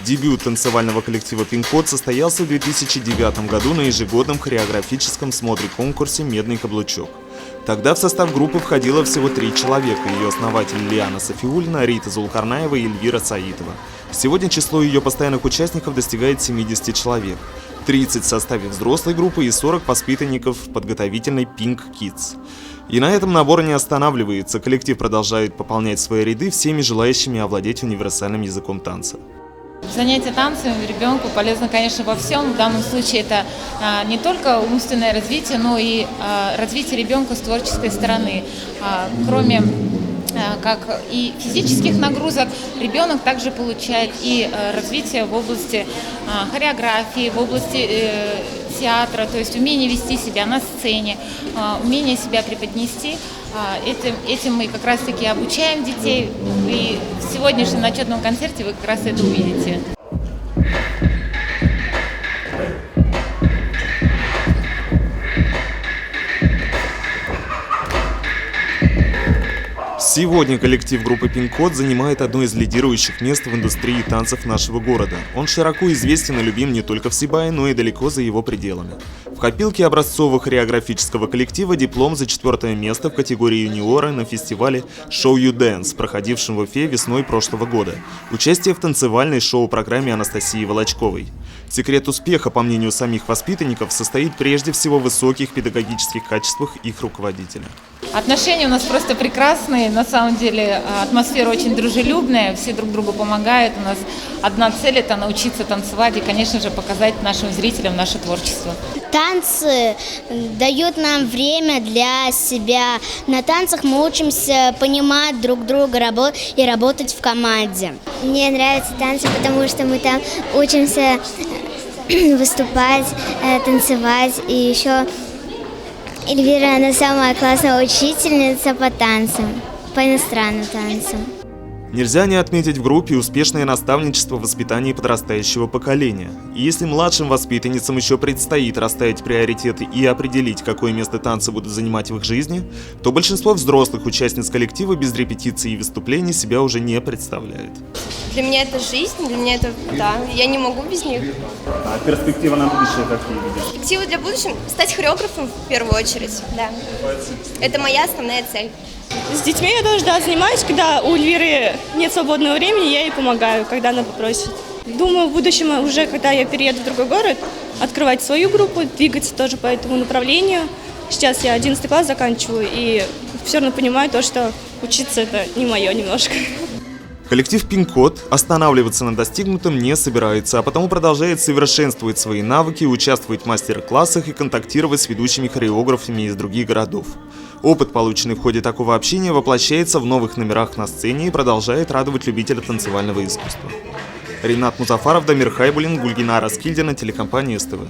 Дебют танцевального коллектива «Пин-код» состоялся в 2009 году на ежегодном хореографическом смотре-конкурсе «Медный каблучок». Тогда в состав группы входило всего 3 человека – ее основатели Лиана Софиуллина, Рита Зулкарнаева и Эльвира Саитова. Сегодня число ее постоянных участников достигает 70 человек. 30 в составе взрослой группы и 40 воспитанников подготовительной Pink Kids. И на этом набор не останавливается. Коллектив продолжает пополнять свои ряды всеми желающими овладеть универсальным языком танца. Занятие танцами ребенку полезно, конечно, во всем. В данном случае это не только умственное развитие, но и развитие ребенка с творческой стороны. Кроме как и физических нагрузок, ребенок также получает и развитие в области хореографии, в области театра, то есть умение вести себя на сцене, умение себя преподнести. Этим мы как раз-таки обучаем детей, и в сегодняшнем начетном концерте вы как раз это увидите. Сегодня коллектив группы «Пин-код» занимает одно из лидирующих мест в индустрии танцев нашего города. Он широко известен и любим не только в Сибае, но и далеко за его пределами. В копилке образцового хореографического коллектива диплом за 4-е место в категории юниора на фестивале «Show You Dance», проходившем в Уфе весной прошлого года. Участие в танцевальной шоу-программе Анастасии Волочковой. Секрет успеха, по мнению самих воспитанников, состоит прежде всего в высоких педагогических качествах их руководителя. Отношения у нас просто прекрасные, на самом деле атмосфера очень дружелюбная, все друг другу помогают. У нас одна цель – это научиться танцевать и, конечно же, показать нашим зрителям наше творчество. Танцы дают нам время для себя. На танцах мы учимся понимать друг друга и работать в команде. Мне нравятся танцы, потому что мы там учимся выступать, танцевать. И еще Эльвира, она самая классная учительница по танцам, по иностранным танцам. Нельзя не отметить в группе успешное наставничество в воспитании подрастающего поколения. И если младшим воспитанницам еще предстоит расставить приоритеты и определить, какое место танцы будут занимать в их жизни, то большинство взрослых участниц коллектива без репетиций и выступлений себя уже не представляет. Для меня это жизнь, для меня это, да, я не могу без них. А перспективы на будущее какие видишь? Перспективы для будущего – стать хореографом в первую очередь, да. Это моя основная цель. С детьми я тоже, занимаюсь, когда у Эльвиры нет свободного времени, я ей помогаю, когда она попросит. Думаю, в будущем уже, когда я перееду в другой город, открывать свою группу, двигаться тоже по этому направлению. Сейчас я 11 класс заканчиваю и все равно понимаю то, что учиться это не мое немножко. Коллектив «Пин-код» останавливаться на достигнутом не собирается, а потому продолжает совершенствовать свои навыки, участвовать в мастер-классах и контактировать с ведущими хореографами из других городов. Опыт, полученный в ходе такого общения, воплощается в новых номерах на сцене и продолжает радовать любителя танцевального искусства. Ринат Музафаров, Дамир Хайбулин, Гульгина Раскильдина, телекомпания СТВ.